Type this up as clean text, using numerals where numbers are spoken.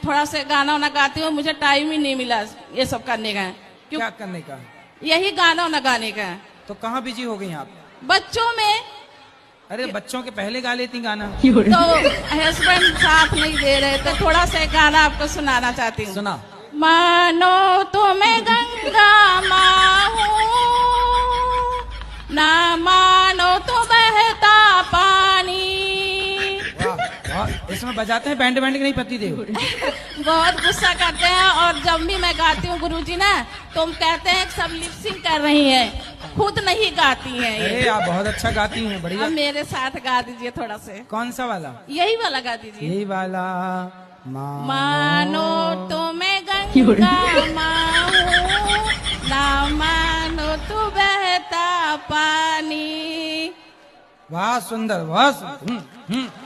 थोड़ा से गाना वाना गाती हूँ, मुझे टाइम ही नहीं मिला ये सब करने का। क्या करने का? यही गाना वाना गाने का। तो कहाँ बिजी हो गई आप? बच्चों में। अरे बच्चों के पहले गा लेती गाना। तो हस्बैंड साथ नहीं दे रहे, तो थोड़ा सा गाना आपको सुनाना चाहती हूँ। सुना। मानो तुम्हें गंगा माँ हूँ, ना मानो तो बहता पानी। वाह वाह, इसमें बजाते हैं बैंड बैंड के नहीं पति देव? बहुत गुस्सा करते हैं, और जब भी मैं गाती हूँ गुरुजी ना, तो हम कहते हैं कि सब लिपसिंग कर रही हैं, खुद नहीं गाती हैं ये। अरे आप बहुत अच्छा गाती हैं, बढ़िया। अब मेरे साथ गा दीजिए थोड़ा से। कौन सा वाला? यही वाला गा दीजिए। यही वाला। मानो तो मैं गंगा माँ हूँ, ना मानो तो बहता पानी। वाह सुंदर, वाह सुंदर।